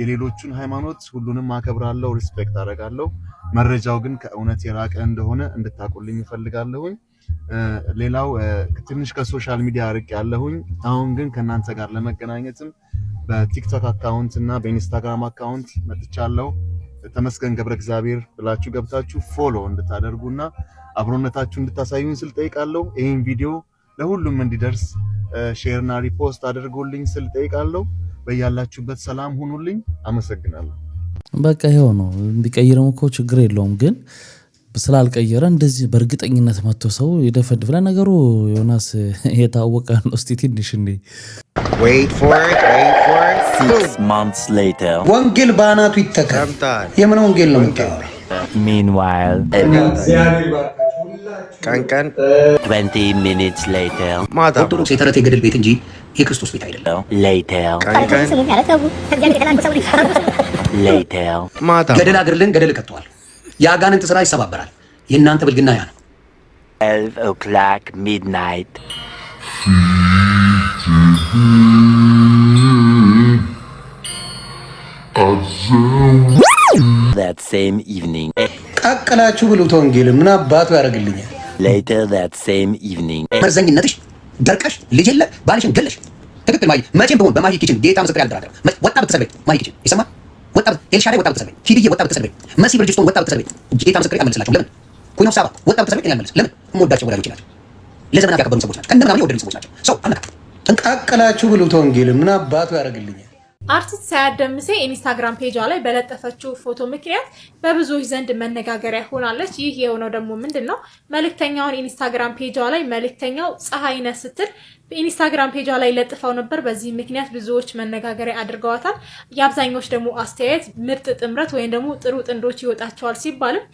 የሌሎቹን ሃይማኖት ሁሉንም አከብራለሁ፣ ሪስፔክት አደርጋለሁ። መረጃው ግን ከእውነት የራቀ እንደሆነ እንድታቁልኝ እፈልጋለሁኝ። ሌላው ትንሽ ከሶሻል ሚዲያ ርቅ ያለሁኝ። አሁን ግን ከናንተ ጋር ለመገናኘትም በቲክቶክ አካውንት እና በኢንስታግራም አካውንት መጥቻለሁ። ተመስገን ገብረ እግዚአብሔር ብላችሁ ገብታችሁ ፎሎ እንድታደርጉና አብሮነታችሁ እንድታሳዩን ስል ጠይቃለሁ። ይሄን ቪዲዮ ለሁሉም እንዲደርስ ሼርና ሪፖስት አድርጉልኝ ስል ጠይቃለሁ። በያላችሁበት ሰላም ሁኑልኝ። አመሰግናለሁ። በቃ ይሄው ነው። ቢቀይርም እኮ ችግር የለውም። ግን ስላልቀየረ እንደዚህ በእርግጠኝነት መጥቶ ሰው ይደፈድፍ። ለነገሩ ዮናስ የታወቀ ነው። እስቲ ትንሽ እንዴ Wait for it. 6 months later. ወንጌል ባናቱ ይተካል። የምን ወንጌል ነው የምታወራው? Meanwhile, ቀን 20 minutes later. ኦርቶዶክስ የተረት የገደል ቤት እንጂ የክርስቶስ ቤት አይደለም። Later. ገደል አገርልን ገደል ከተዋል። የአጋንንት ስራ ይሰባበራል። የእናንተ ብልግና ያ ነው። 12 o'clock midnight. That same evening. ቀቅላችሁ ብሉት። ወንጌል ምን አባቱ ያደርግልኛል? Later that same evening. መርዘኝነትሽ ደርቀሽ ልጅ የለ ባልሽን ገለሽ። ትክክል ማይ መቼም ቢሆን በማይ ኪችን ጌታ ምስክር ያልደራደረ ወጣ በተሰበይ ማይ ኪችን ይሰማ ወጣ ኤልሻዳይ ወጣ በተሰበይ ሂድዬ ወጣ በተሰበይ መሲ ብርጅስቶን ወጣ በተሰበይ ጌታ ምስክር ያመልስላችሁ። ለምን ኮይኖ ሳባ ወጣ በተሰበይ ያመልስ? ለምን የምወዳቸው ወዳጆች ናቸው። ለዘመናት ያከበሩ ሰዎች ናቸው። ከእንደምናምን የወደዱ ሰዎች ናቸው። ሰው አነካ ቀቅላችሁ ብሉት። ወንጌል ምን አባቱ ያደርግልኛል? አርቲስት ሳያት ደምሴ ኢንስታግራም ፔጇ ላይ በለጠፈችው ፎቶ ምክንያት በብዙዎች ዘንድ መነጋገሪያ ሆናለች። ይህ የሆነው ደግሞ ምንድነው? መልእክተኛውን ኢንስታግራም ፔጇ ላይ መልእክተኛው ፀሐይነህ ስትል በኢንስታግራም ፔጇ ላይ ለጥፈው ነበር። በዚህ ምክንያት ብዙዎች መነጋገሪያ አድርገዋታል። የአብዛኞች ደግሞ አስተያየት ምርጥ ጥምረት ወይም ደግሞ ጥሩ ጥንዶች ይወጣቸዋል ሲባልም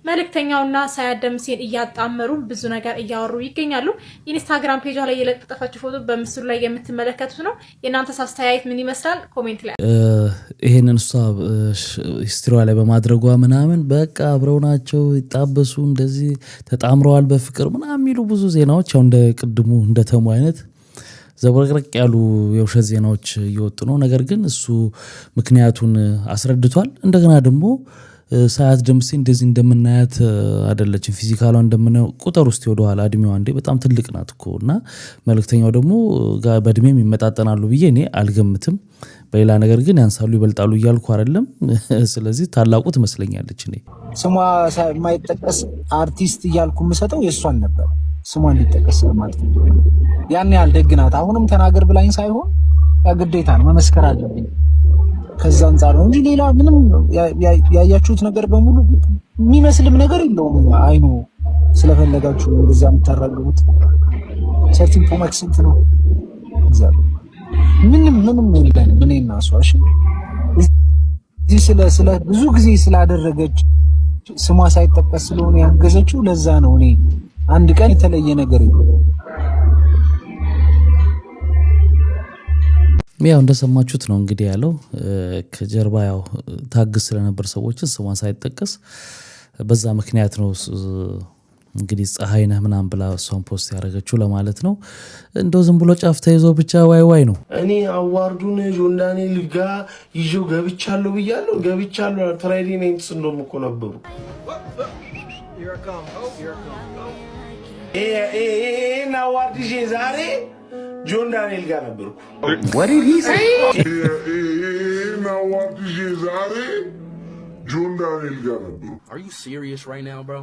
መልእክተኛውና ሳያት ደምሴን እያጣመሩ ብዙ ነገር እያወሩ ይገኛሉ። ኢንስታግራም ፔጇ ላይ የለጠፈችው ፎቶ በምስሉ ላይ የምትመለከቱት ነው። የእናንተስ አስተያየት ምን ይመስላል? ኮሜንት ላይ ይሄንን እሷ ሂስትሪዋ ላይ በማድረጓ ምናምን በቃ አብረው ናቸው ይጣበሱ እንደዚህ ተጣምረዋል በፍቅር ምናምን የሚሉ ብዙ ዜናዎች ያው እንደ ቅድሙ እንደ ተሙ አይነት ዘብረቅረቅ ያሉ የውሸት ዜናዎች እየወጡ ነው። ነገር ግን እሱ ምክንያቱን አስረድቷል። እንደገና ደግሞ ሳያት ደምሴ እንደዚህ እንደምናያት አይደለችም። ፊዚካሏ እንደምናየው ቁጥር ውስጥ ወደ ኋላ እድሜዋ እንዴ በጣም ትልቅ ናት እኮ እና መልእክተኛው ደግሞ በእድሜም ይመጣጠናሉ ብዬ እኔ አልገምትም። በሌላ ነገር ግን ያንሳሉ ይበልጣሉ እያልኩ አይደለም። ስለዚህ ታላቁ ትመስለኛለች። እኔ ስሟ የማይጠቀስ አርቲስት እያልኩ የምሰጠው የእሷን ነበር። ስሟ እንዲጠቀስ ማለት ነው። ያን ያህል ደግ ናት። አሁንም ተናገር ብላኝ ሳይሆን ግዴታ ነው መመስከር አለብኝ። ከዛ አንጻር ነው እንጂ ሌላ ምንም ያያችሁት ነገር በሙሉ የሚመስልም ነገር የለውም። አይኑ ስለፈለጋችሁ እንደዛ የምታራግቡት ሰርቲን ፖማክ ስንት ነው? ምንም የለም። ምን እና እሷ እዚህ ስለ ብዙ ጊዜ ስላደረገች ስሟ ሳይጠቀስ ስለሆነ ያገዘችው ለዛ ነው። እኔ አንድ ቀን የተለየ ነገር የለም። ያው እንደሰማችሁት ነው እንግዲህ ያለው ከጀርባ ያው ታግስ ስለነበር ሰዎችን ስሟን ሳይጠቀስ በዛ ምክንያት ነው እንግዲህ ፀሐይ ነህ ምናምን ብላ እሷን ፖስት ያደረገችው ለማለት ነው። እንደው ዝም ብሎ ጫፍ ተይዞ ብቻ ዋይ ነው። እኔ አዋርዱን ጆን ዳንኤል ጋር ይዤው ገብቻለሁ ብያለሁ። ገብቻለሁ ፍራይዴ ናይትስ እንደውም እኮ ነበሩ። አዋርድ ይዤ ዛሬ ጆን ዳንኤል ጋር ነበርኩ። አዋርድ ይዤ ዛሬ ጆን ዳንኤል ጋር ነበርኩ። Are you serious right now, bro?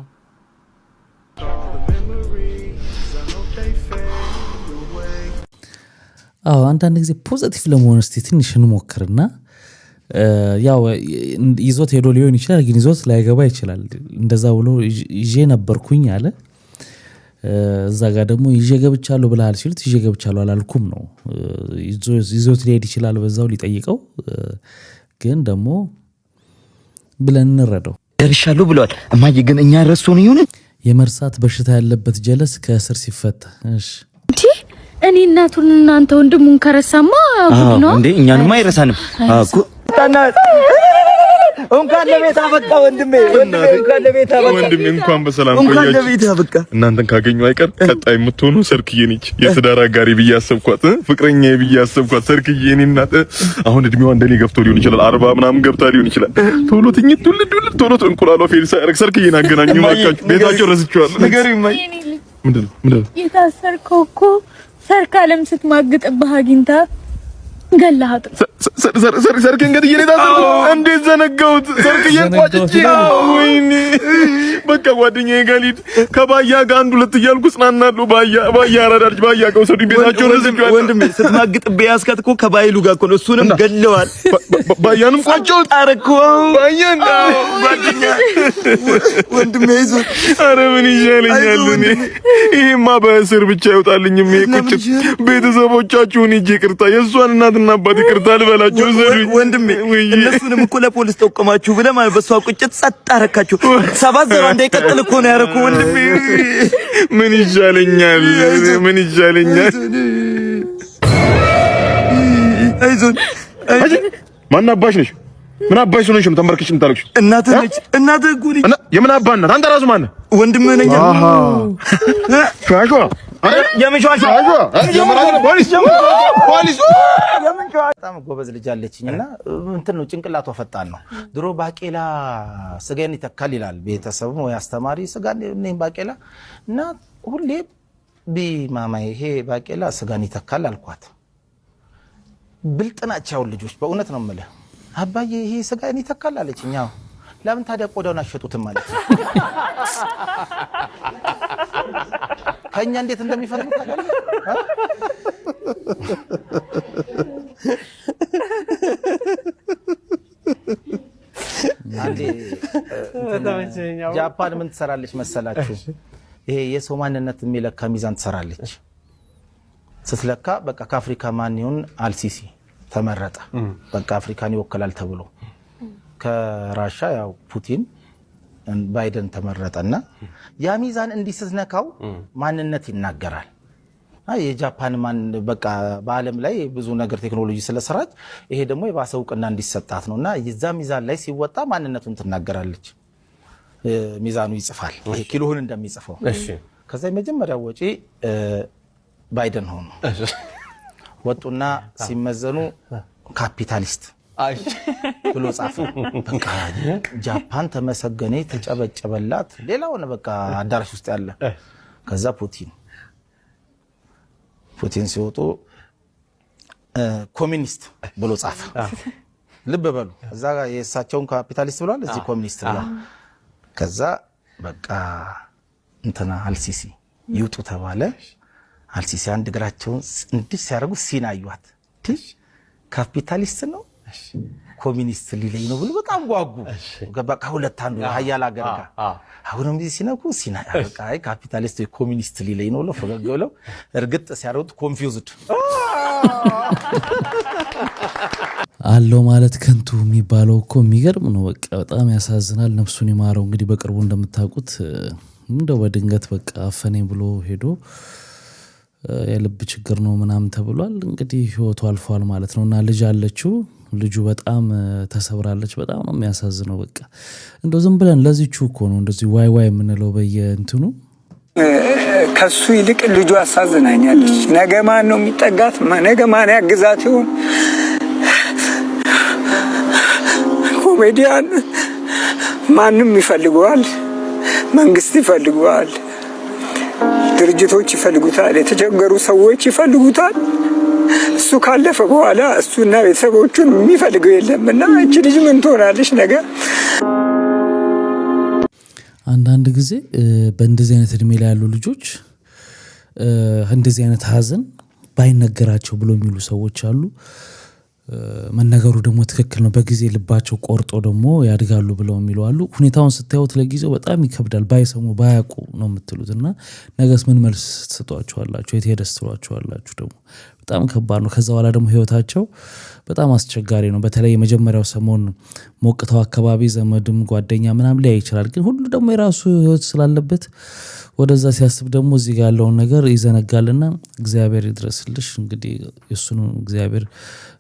አንዳንድ ጊዜ ፖዚቲቭ ለመሆን እስቲ ትንሽ እንሞክርና ያው ይዞት ሄዶ ሊሆን ይችላል፣ ግን ይዞት ላይገባ ይችላል። እንደዛ ብሎ ይዤ ነበርኩኝ አለ። እዛ ጋር ደግሞ ይዤ ገብቻለሁ ብለሃል ሲሉት ይዤ ገብቻለሁ አላልኩም ነው። ይዞት ሊሄድ ይችላል በዛው ሊጠይቀው፣ ግን ደግሞ ብለን እንረዳው። ደርሻለሁ ብለዋል። እማዬ ግን እኛ ረሱን ይሁን የመርሳት በሽታ ያለበት ጀለስ ከእስር ሲፈታ። እሺ እንዴ እኔ እናቱን እናንተ ወንድሙን ከረሳማ ጉድ ነው እንዴ? እኛንማ አይረሳንም እኮ እንኳን ለቤት አበቃ ወንድሜ፣ እንኳን ለቤት አበቃ ወንድሜ። እንኳን በሰላም ቆያችሁ። እናንተን ካገኙ አይቀር ቀጣይ የምትሆኑ ሰርክዬ ነች። የትዳር አጋሪ ብዬ አሰብኳት፣ ፍቅረኛዬ ብዬ አሰብኳት ሰርክዬ። እኔ እናት አሁን እድሜዋ እንደኔ ገፍቶ ሊሆን ይችላል፣ 40 ምናምን ገብታ ሊሆን ይችላል። ቶሎ ትኝት ቶሎ እንቁላሏ ፌል ሳይረግ ሰርክዬን አገናኙ ማካችሁ። ቤታቸው ረስቼዋለሁ። ንገሪኝ ማይ። ምንድነው የታሰርከው እኮ ሰርካለም ስትማግጥብህ አግኝታ ገላሃት። ሰርክ እንግዲህ የኔታሰሩ እንዴት ዘነጋሁት? ሰርክዬን ቋጭቼ ወይኔ በቃ ጓደኛዬ ጋር ልሂድ ከባያ ጋር አንድ ሁለት እያልኩ ጽናናለሁ። ባያ አራዳልች ባያ ጋር ወሰዱ ቤታቸው ረስቼዋለሁ። ወንድሜ ስትማግጥብህ ያስካት እኮ ከባይሉ ጋር እኮ ነው። እሱንም ገለዋል። ባያንም ቋጨው ታረኩ ባያን ጓደኛ ወንድሜ ይዞ ኧረ ምን ይሻለኛል እኔ? ይሄማ በእስር ብቻ ይወጣልኝም። ይሄ ቁጭት ቤተሰቦቻችሁን ሂጅ ይቅርታ የእሷን እናትና አባት ይቅርታ ልበላቸው ዘሩኝ። ወንድሜ እነሱንም እኮ ለፖሊስ ጠቆማችሁ ብለህ ማለት በሷ ቁጭት ጸጥ አረካችሁ። 7-0 እንዳይቀጥል እኮ ነው ያደረኩት ወንድሜ። ምን ይሻለኛል? ምን ይሻለኛል? አይዞን ማን አባሽ ነሽ? ምን አባሽ ሆነሽ ነው ተንበርክሽ የምታለቅሽ? እናትህ ነች። እናትህ እኮ ነች። የምን አባ እናት? አንተ ራሱ ማነህ? ወንድምህ ነኝ። አሃ ሻሾ የምንሻሾ ፖሊስ በጣም ጎበዝ ልጅ አለችኝና እንትን ነው ጭንቅላቷ ፈጣን ነው። ድሮ ባቄላ ስጋን ይተካል ይላል ቤተሰቡ ወይ አስተማሪ። ስጋን ነኝ ባቄላ እና ሁሌ ቢማማይ ይሄ ባቄላ ስጋን ይተካል አልኳት። ብልጥ ናቸው ልጆች፣ በእውነት ነው የምልህ። አባዬ ይሄ ስጋን ይተካል አለችኝ። አዎ ለምን ታዲያ ቆዳውን አሸጡትም ማለት ነው? ከኛ እንዴት እንደሚፈልጉ ታውቃለህ? አንዴ ጃፓን ምን ትሰራለች መሰላችሁ? ይሄ የሰው ማንነት የሚለካ ሚዛን ትሰራለች። ስትለካ በቃ ከአፍሪካ ማን ይሁን አልሲሲ ተመረጠ። በቃ አፍሪካን ይወክላል ተብሎ ከራሻ ያው ፑቲን ባይደን ተመረጠና ያ ሚዛን እንዲህ ስትነካው ማንነት ይናገራል። የጃፓን ማን በቃ በዓለም ላይ ብዙ ነገር ቴክኖሎጂ ስለሰራች ይሄ ደግሞ የባሰ እውቅና እንዲሰጣት ነውና የዛ ሚዛን ላይ ሲወጣ ማንነቱን ትናገራለች። ሚዛኑ ይጽፋል፣ ይሄ ኪሎውን እንደሚጽፈው። ከዛ የመጀመሪያው ወጪ ባይደን ሆኑ። ወጡና ሲመዘኑ ካፒታሊስት ብሎ ጻፈ። በቃ ጃፓን ተመሰገነ፣ ተጨበጨበላት። ሌላው ነው በቃ አዳራሽ ውስጥ ያለ። ከዛ ፑቲን ሲወጡ ኮሚኒስት ብሎ ጻፈ። ልብ በሉ እዛ ጋር የእሳቸውን ካፒታሊስት ብሏል፣ እዚህ ኮሚኒስት ብሏል። ከዛ በቃ እንትና አልሲሲ ይውጡ ተባለ። አልሲሲ አንድ እግራቸውን እንዲህ ሲያደርጉ ሲናዩት ካፒታሊስት ነው ኮሚኒስት ሊለኝ ነው ብሎ በጣም ጓጉ። በቃ ሁለት አንዱ ሀያል አገር ጋር አሁንም እዚህ ሲነኩ በቃ ካፒታሊስት ወይ ኮሚኒስት ሊለኝ ነው ብሎ ፈገግ ብለው እርግጥ ሲያደርጉት ኮንፊውዝድ አለው ማለት ከንቱ የሚባለው እኮ የሚገርም ነው። በቃ በጣም ያሳዝናል። ነፍሱን ይማረው። እንግዲህ በቅርቡ እንደምታውቁት እንደው በድንገት በቃ አፈኔ ብሎ ሄዶ የልብ ችግር ነው ምናምን ተብሏል። እንግዲህ ህይወቱ አልፏል ማለት ነውና ልጅ አለችው። ልጁ በጣም ተሰብራለች። በጣም ነው የሚያሳዝነው። በቃ እንደው ዝም ብለን ለዚህቹ እኮ ነው እንደዚህ ዋይ የምንለው በየእንትኑ ከሱ ይልቅ ልጁ አሳዝናኛለች። ነገ ማን ነው የሚጠጋት? ነገ ማን ያግዛት ይሆን? ኮሜዲያን ማንም ይፈልገዋል፣ መንግስት ይፈልገዋል፣ ድርጅቶች ይፈልጉታል፣ የተቸገሩ ሰዎች ይፈልጉታል። እሱ ካለፈ በኋላ እሱና ቤተሰቦቹን የሚፈልገው የለምና እቺ ልጅ ምን ትሆናለች ነገር? አንዳንድ ጊዜ በእንደዚህ አይነት እድሜ ላይ ያሉ ልጆች እንደዚህ አይነት ሀዘን ባይነገራቸው ብሎ የሚሉ ሰዎች አሉ። መነገሩ ደግሞ ትክክል ነው። በጊዜ ልባቸው ቆርጦ ደግሞ ያድጋሉ ብለው የሚሉ አሉ። ሁኔታውን ስታዩት ለጊዜው በጣም ይከብዳል። ባይሰሙ ባያውቁ ነው የምትሉት እና ነገስ ምን መልስ ትሰጧቸዋላችሁ? የት ሄደስ ትሏቸዋላችሁ? ደግሞ በጣም ከባድ ነው። ከዛ በኋላ ደግሞ ህይወታቸው በጣም አስቸጋሪ ነው። በተለይ የመጀመሪያው ሰሞን ሞቅታው አካባቢ ዘመድም ጓደኛ ምናምን ሊያይ ይችላል። ግን ሁሉ ደግሞ የራሱ ህይወት ስላለበት ወደዛ ሲያስብ ደግሞ እዚህ ጋር ያለውን ነገር ይዘነጋልና እግዚአብሔር ይድረስልሽ። እንግዲህ የሱን እግዚአብሔር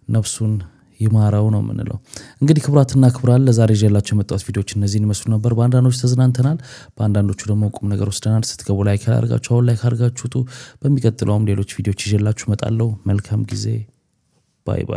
ነፍሱን ይማራው ነው የምንለው። እንግዲህ ክቡራትና ክቡራን ለዛሬ ይዤላችሁ የመጣሁት ቪዲዮዎች እነዚህን ይመስሉ ነበር። በአንዳንዶች ተዝናንተናል፣ በአንዳንዶቹ ደግሞ ቁም ነገር ወስደናል። ስትገቡ ላይክ አድርጋችሁ አሁን ላይክ አድርጋችሁ በሚቀጥለውም ሌሎች ቪዲዮዎች ይዤላችሁ እመጣለሁ። መልካም ጊዜ። ባይ ባይ።